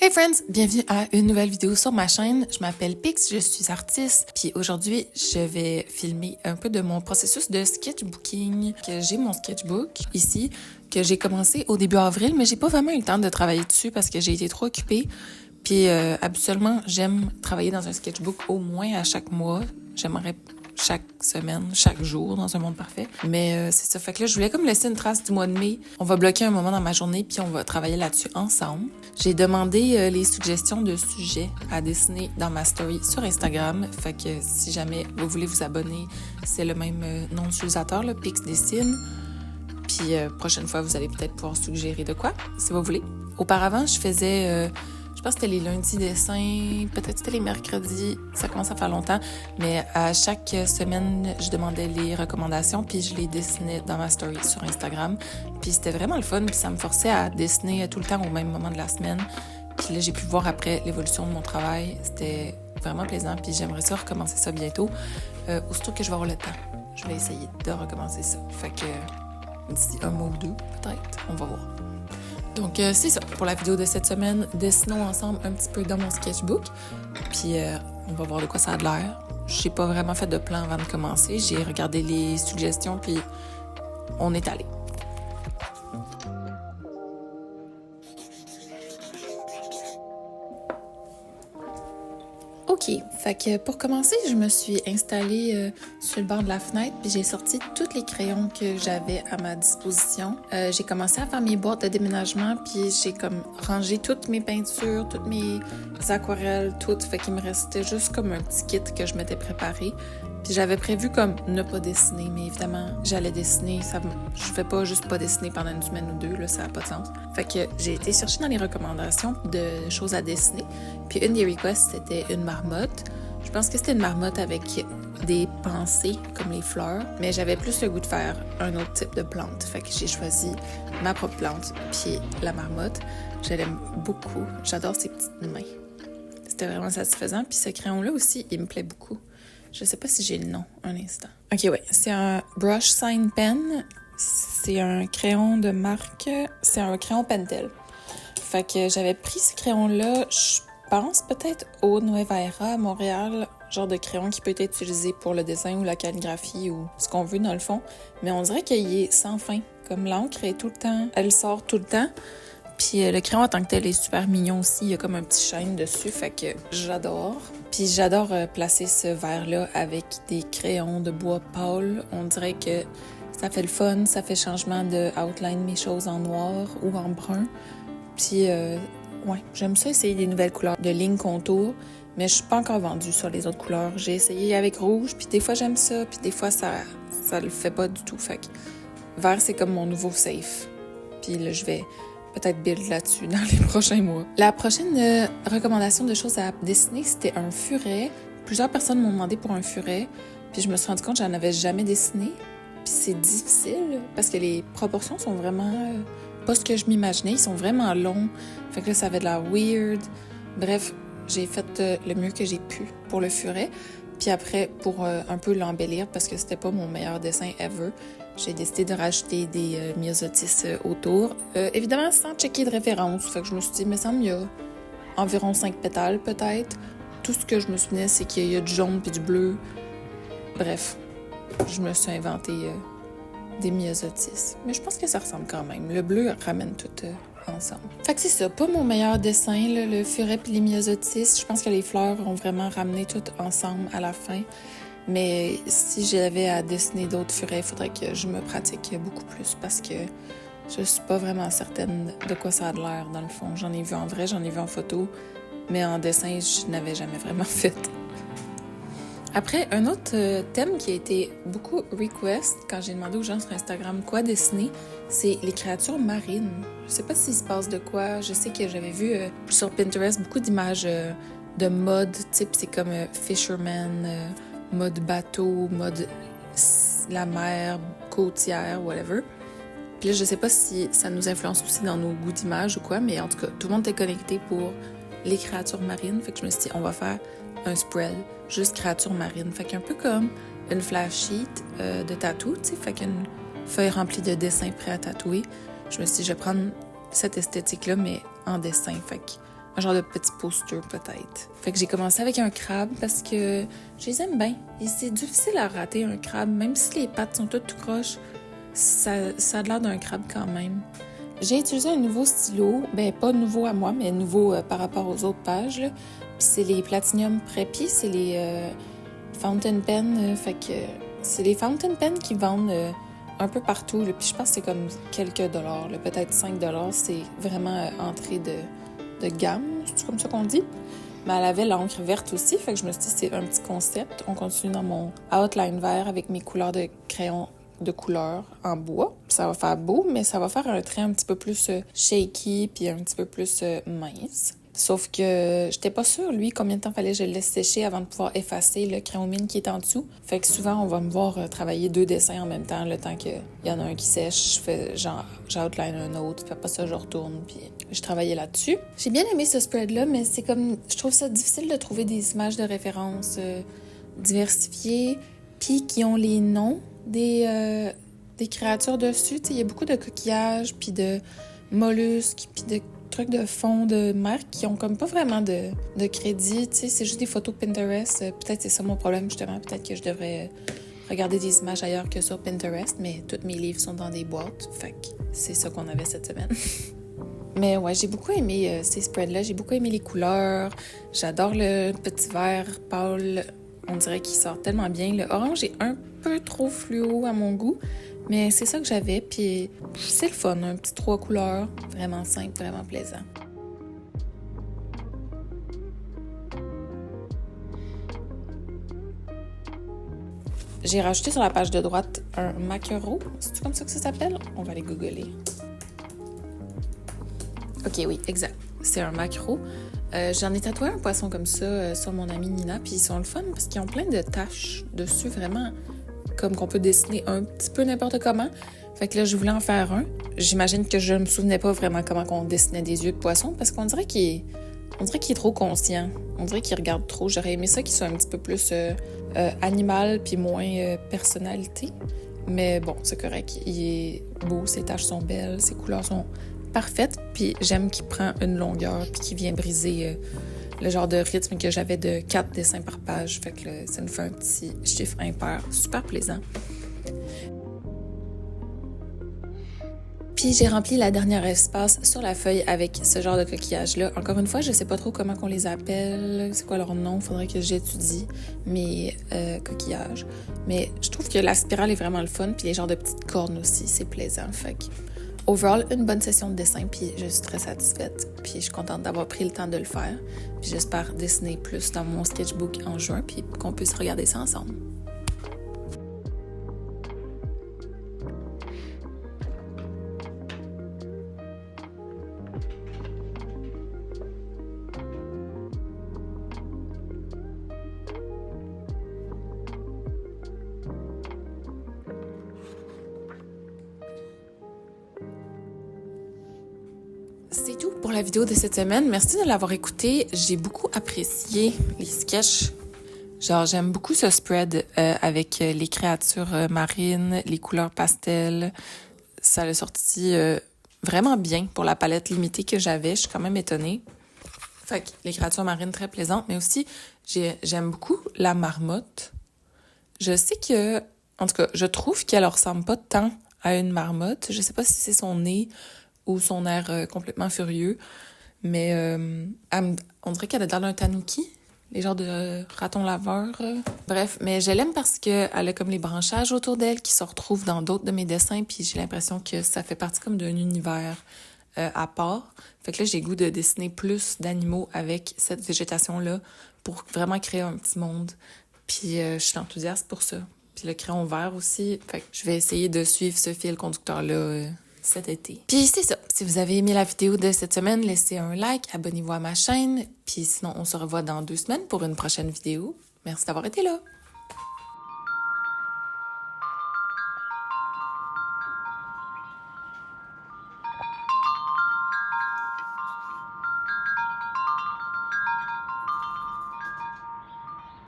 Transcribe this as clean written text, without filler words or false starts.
Hey friends, bienvenue à une nouvelle vidéo sur ma chaîne. Je m'appelle Pix, je suis artiste. Puis aujourd'hui, je vais filmer un peu de mon processus de sketchbooking. Que j'ai mon sketchbook ici, que j'ai commencé au début avril, mais j'ai pas vraiment eu le temps de travailler dessus parce que j'ai été trop occupée. Puis habituellement, j'aime travailler dans un sketchbook au moins à chaque mois. J'aimerais chaque semaine, chaque jour dans un monde parfait. Mais c'est ça. Fait que là, je voulais comme laisser une trace du mois de mai. On va bloquer un moment dans ma journée puis on va travailler là-dessus ensemble. J'ai demandé les suggestions de sujets à dessiner dans ma story sur Instagram. Fait que si jamais vous voulez vous abonner, c'est le même nom d'utilisateur, le Pix Dessine. Puis prochaine fois, vous allez peut-être pouvoir suggérer de quoi, si vous voulez. Auparavant, je faisais... je pense que c'était les lundis dessins, peut-être c'était les mercredis, ça commence à faire longtemps, mais à chaque semaine, je demandais les recommandations, puis je les dessinais dans ma story sur Instagram. Puis c'était vraiment le fun, puis ça me forçait à dessiner tout le temps au même moment de la semaine. Puis là, j'ai pu voir après l'évolution de mon travail, c'était vraiment plaisant, puis j'aimerais ça recommencer ça bientôt. Aussitôt que je vais avoir le temps, je vais essayer de recommencer ça. Fait que d'ici un mois ou deux, peut-être, on va voir. Donc, c'est ça pour la vidéo de cette semaine. Dessinons ensemble un petit peu dans mon sketchbook. Puis, on va voir de quoi ça a de l'air. J'ai pas vraiment fait de plan avant de commencer. J'ai regardé les suggestions, puis on est allé. OK, fait que pour commencer, je me suis installée sur le bord de la fenêtre puis j'ai sorti tous les crayons que j'avais à ma disposition. J'ai commencé à faire mes boîtes de déménagement puis j'ai comme rangé toutes mes peintures, toutes mes aquarelles, toutes. Fait qu'il me restait juste comme un petit kit que je m'étais préparé. Puis j'avais prévu comme ne pas dessiner, mais évidemment, j'allais dessiner. Je fais pas juste pas dessiner pendant une semaine ou deux, là, ça n'a pas de sens. Fait que j'ai été chercher dans les recommandations de choses à dessiner. Puis une des requests, c'était une marmotte. Je pense que c'était une marmotte avec des pensées, comme les fleurs. Mais j'avais plus le goût de faire un autre type de plante. Fait que j'ai choisi ma propre plante, puis la marmotte. Je l'aime beaucoup. J'adore ses petites mains. C'était vraiment satisfaisant. Puis ce crayon-là aussi, il me plaît beaucoup. Je sais pas si j'ai le nom, un instant. OK, ouais. C'est un Brush Sign Pen. C'est un crayon de marque... C'est un crayon Pentel. Fait que j'avais pris ce crayon-là, je pense peut-être au Nueva Era à Montréal, genre de crayon qui peut être utilisé pour le dessin ou la calligraphie ou ce qu'on veut dans le fond. Mais on dirait qu'il est sans fin. Comme l'encre est tout le temps... Elle sort tout le temps. Puis le crayon en tant que tel est super mignon aussi. Il y a comme un petit shine dessus, fait que j'adore. Puis j'adore placer ce verre-là avec des crayons de bois pâle. On dirait que ça fait le fun, ça fait changement de outline mes choses en noir ou en brun. Puis ouais, j'aime ça essayer des nouvelles couleurs de lignes contours, mais je suis pas encore vendue sur les autres couleurs. J'ai essayé avec rouge, puis des fois j'aime ça, puis des fois ça le fait pas du tout. Fait que vert, c'est comme mon nouveau safe. Puis là, je vais peut-être build là-dessus dans les prochains mois. La prochaine recommandation de choses à dessiner, c'était un furet. Plusieurs personnes m'ont demandé pour un furet, puis je me suis rendu compte que j'en avais jamais dessiné. Puis c'est difficile, parce que les proportions sont vraiment pas ce que je m'imaginais. Ils sont vraiment longs, fait que là, ça avait de la weird. Bref, j'ai fait le mieux que j'ai pu pour le furet. Puis après, pour un peu l'embellir, parce que c'était pas mon meilleur dessin ever, j'ai décidé de rajouter des myosotis autour. Évidemment, sans checker de référence. Fait que je me suis dit, mais ça me y a environ 5 pétales, peut-être. Tout ce que je me souvenais, c'est qu'il y a du jaune puis du bleu. Bref, je me suis inventé des myosotis. Mais je pense que ça ressemble quand même. Le bleu ramène tout ensemble. Fait que c'est ça, pas mon meilleur dessin, là, le furet puis les myosotis. Je pense que les fleurs ont vraiment ramené tout ensemble à la fin. Mais si j'avais à dessiner d'autres furets, il faudrait que je me pratique beaucoup plus parce que je suis pas vraiment certaine de quoi ça a de l'air dans le fond. J'en ai vu en vrai, j'en ai vu en photo, mais en dessin, je n'avais jamais vraiment fait. Après, un autre thème qui a été beaucoup request quand j'ai demandé aux gens sur Instagram quoi dessiner, c'est les créatures marines. Je sais pas s'il se passe de quoi. Je sais que j'avais vu sur Pinterest beaucoup d'images de mode, type c'est comme fisherman, mode bateau, mode la mer, côtière, whatever. Puis là, je sais pas si ça nous influence aussi dans nos goûts d'image ou quoi, mais en tout cas, tout le monde était connecté pour les créatures marines. Fait que je me suis dit, on va faire un spread, juste créatures marines. Fait qu'un peu comme une flash sheet de tatou, tu sais, fait qu'une feuille remplie de dessins prêts à tatouer. Je me suis dit, je vais prendre cette esthétique-là, mais en dessin. Fait que un genre de petit poster peut-être. Fait que j'ai commencé avec un crabe parce que je les aime bien. Et c'est difficile à rater un crabe, même si les pattes sont toutes tout croches, ça a l'air d'un crabe quand même. J'ai utilisé un nouveau stylo, ben pas nouveau à moi, mais nouveau par rapport aux autres pages, là. Puis c'est les Platinum Preppy, c'est les Fountain Pen, fait que c'est les Fountain Pen qui vendent un peu partout, là. Puis je pense que c'est comme quelques dollars, là, peut-être 5 $, c'est vraiment entrée de gamme, c'est comme ça qu'on dit. Mais elle avait l'encre verte aussi, fait que je me suis dit c'est un petit concept. On continue dans mon outline vert avec mes couleurs de crayon de couleur en bois. Ça va faire beau, mais ça va faire un trait un petit peu plus shaky puis un petit peu plus mince. Sauf que j'étais pas sûre, lui, combien de temps fallait que je le laisse sécher avant de pouvoir effacer le crayon mine qui est en dessous. Fait que souvent, on va me voir travailler 2 dessins en même temps, le temps qu'il y en a un qui sèche, je fais genre, j'outline un autre, puis après ça, je retourne, puis je travaillais là-dessus. J'ai bien aimé ce spread-là, mais c'est comme, je trouve ça difficile de trouver des images de référence diversifiées, puis qui ont les noms des créatures dessus. Il y a beaucoup de coquillages, puis de mollusques, puis de trucs de fond de marque qui ont comme pas vraiment de crédit. C'est juste des photos Pinterest. Peut-être c'est ça mon problème, justement. Peut-être que je devrais regarder des images ailleurs que sur Pinterest, mais tous mes livres sont dans des boîtes. Fait que c'est ça qu'on avait cette semaine. Mais ouais, j'ai beaucoup aimé ces spreads-là. J'ai beaucoup aimé les couleurs. J'adore le petit vert pâle. On dirait qu'il sort tellement bien. Le orange est un peu trop fluo à mon goût, mais c'est ça que j'avais. Puis c'est le fun, un petit 3 couleurs. Vraiment simple, vraiment plaisant. J'ai rajouté sur la page de droite un maquereau. C'est comme ça que ça s'appelle? On va aller googler. Ok, oui, exact. C'est un maquereau. J'en ai tatoué un poisson comme ça sur mon amie Nina, puis ils sont le fun parce qu'ils ont plein de taches dessus, vraiment, comme qu'on peut dessiner un petit peu n'importe comment. Fait que là, je voulais en faire un. J'imagine que je me souvenais pas vraiment comment on dessinait des yeux de poisson parce qu'on dirait qu'il est trop conscient. On dirait qu'il regarde trop. J'aurais aimé ça qu'il soit un petit peu plus animal puis moins personnalité. Mais bon, c'est correct. Il est beau, ses taches sont belles, ses couleurs sont parfaites. Puis j'aime qu'il prend une longueur puis qu'il vient briser le genre de rythme que j'avais de 4 dessins par page. Fait que là, ça nous fait un petit chiffre impair super plaisant. Puis j'ai rempli la dernière espace sur la feuille avec ce genre de coquillage-là. Encore une fois, je sais pas trop comment qu'on les appelle, c'est quoi leur nom, faudrait que j'étudie mes coquillages. Mais je trouve que la spirale est vraiment le fun, puis les genres de petites cornes aussi, c'est plaisant. Fait que, overall, une bonne session de dessin, puis je suis très satisfaite. Puis je suis contente d'avoir pris le temps de le faire. Puis j'espère dessiner plus dans mon sketchbook en juin, puis qu'on puisse regarder ça ensemble. C'est tout pour la vidéo de cette semaine. Merci de l'avoir écouté. J'ai beaucoup apprécié les sketchs. Genre, j'aime beaucoup ce spread avec les créatures marines, les couleurs pastel. Ça l'a sorti vraiment bien pour la palette limitée que j'avais. Je suis quand même étonnée. Fait que les créatures marines très plaisantes, mais aussi, j'aime beaucoup la marmotte. Je sais que, en tout cas, je trouve qu'elle ne ressemble pas tant à une marmotte. Je sais pas si c'est son nez ou son air complètement furieux, mais on dirait qu'elle a l'air d'un tanuki, les genres de ratons laveurs. Bref, mais je l'aime parce qu'elle a comme les branchages autour d'elle qui se retrouvent dans d'autres de mes dessins, puis j'ai l'impression que ça fait partie comme d'un univers à part. Fait que là, j'ai le goût de dessiner plus d'animaux avec cette végétation-là pour vraiment créer un petit monde. Puis je suis enthousiaste pour ça. Puis le crayon vert aussi. Fait que je vais essayer de suivre ce fil conducteur-là cet été. Puis c'est ça. Si vous avez aimé la vidéo de cette semaine, laissez un like, abonnez-vous à ma chaîne. Puis sinon, on se revoit dans 2 semaines pour une prochaine vidéo. Merci d'avoir été là.